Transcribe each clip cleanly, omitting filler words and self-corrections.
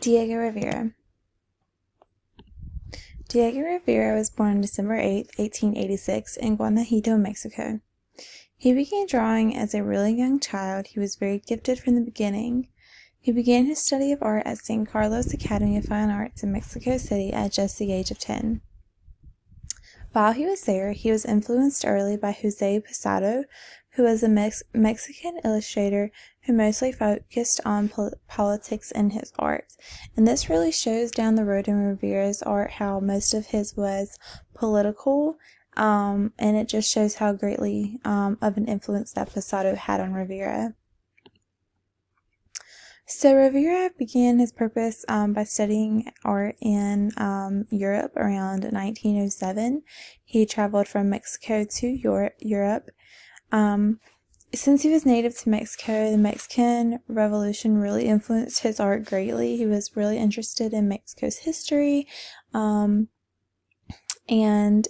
Diego Rivera. Diego Rivera was born on December 8, 1886 in Guanajuato, Mexico. He began drawing as a really young child. He was very gifted from the beginning. He began his study of art at San Carlos Academy of Fine Arts in Mexico City at just the age of 10. While he was there, he was influenced early by Jose Posada, who was a Mexican illustrator who mostly focused on politics in his art. And this really shows down the road in Rivera's art how most of his was political, and it just shows how greatly of an influence that Posada had on Rivera. So Rivera began his purpose by studying art in Europe around 1907. He traveled from Mexico to Europe. Since he was native to Mexico, the Mexican Revolution really influenced his art greatly. He was really interested in Mexico's history, and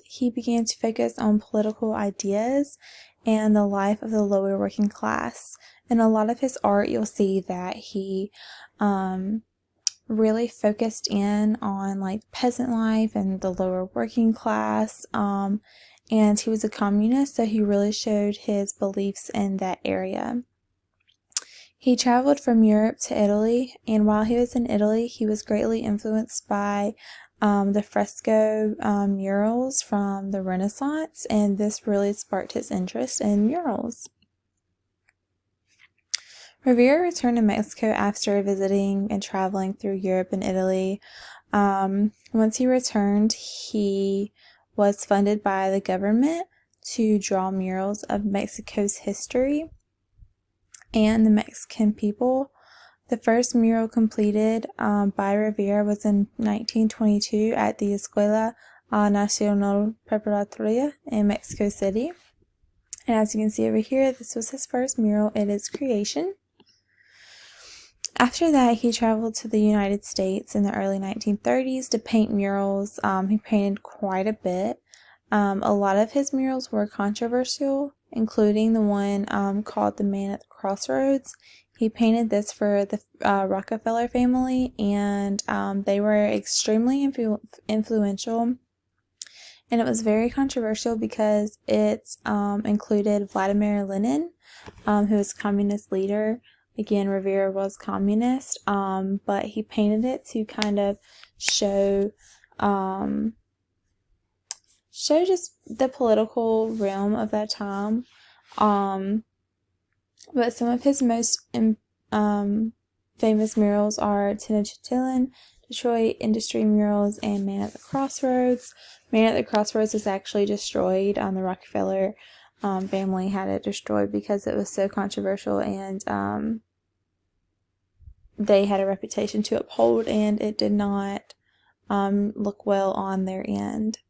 he began to focus on political ideas and the life of the lower working class. In a lot of his art, you'll see that he really focused in on like peasant life and the lower working class. And he was a communist, so he really showed his beliefs in that area. He traveled from Europe to Italy, and while he was in Italy, he was greatly influenced by the fresco murals from the Renaissance, and this really sparked his interest in murals. Rivera returned to Mexico after visiting and traveling through Europe and Italy. Once he returned, he was funded by the government to draw murals of Mexico's history and the Mexican people. The first mural completed by Rivera was in 1922 at the Escuela Nacional Preparatoria in Mexico City. And as you can see over here, this was his first mural in his creation. After that, he traveled to the United States in the early 1930s to paint murals. He painted quite a bit. A lot of his murals were controversial, including the one called The Man at the Crossroads. He painted this for the Rockefeller family, and they were extremely influential. And it was very controversial because it included Vladimir Lenin, who was a communist leader. Again, Rivera was communist, but he painted it to kind of show just the political realm of that time. But some of his most famous murals are Tenochtitlan, Detroit Industry Murals, and Man at the Crossroads. Man at the Crossroads was actually destroyed. The Rockefeller family had it destroyed because it was so controversial, and they had a reputation to uphold, and it did not look well on their end.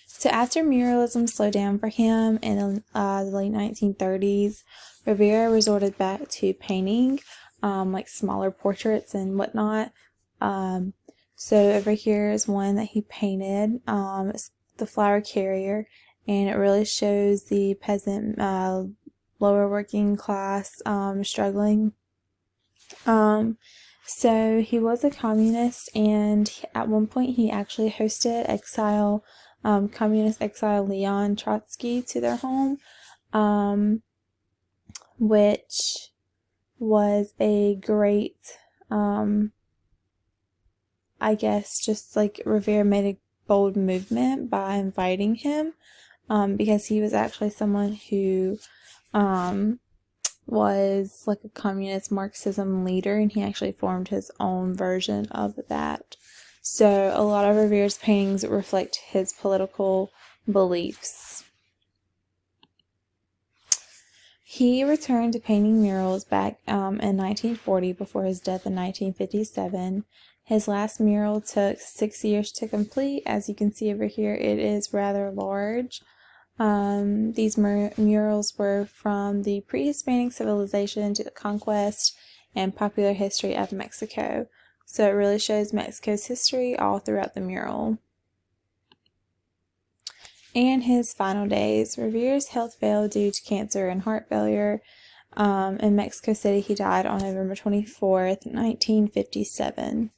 So after muralism slowed down for him in the late 1930s, Rivera resorted back to painting like smaller portraits and whatnot. So over here is one that he painted. It's the flower carrier, and it really shows the peasant, lower working class struggling. So he was a communist, and at one point he actually hosted communist exile Leon Trotsky to their home, which was a great, I guess, just like Rivera made a bold movement by inviting him, because he was actually someone who was like a communist Marxism leader, and he actually formed his own version of that. So a lot of Rivera's paintings reflect his political beliefs. He returned to painting murals back in 1940 before his death in 1957. His last mural took 6 years to complete. As you can see over here, it is rather large. These murals were from the pre-Hispanic civilization to the conquest and popular history of Mexico. So it really shows Mexico's history all throughout the mural. And his final days. Rivera's health failed due to cancer and heart failure. In Mexico City. He died on November 24th, 1957.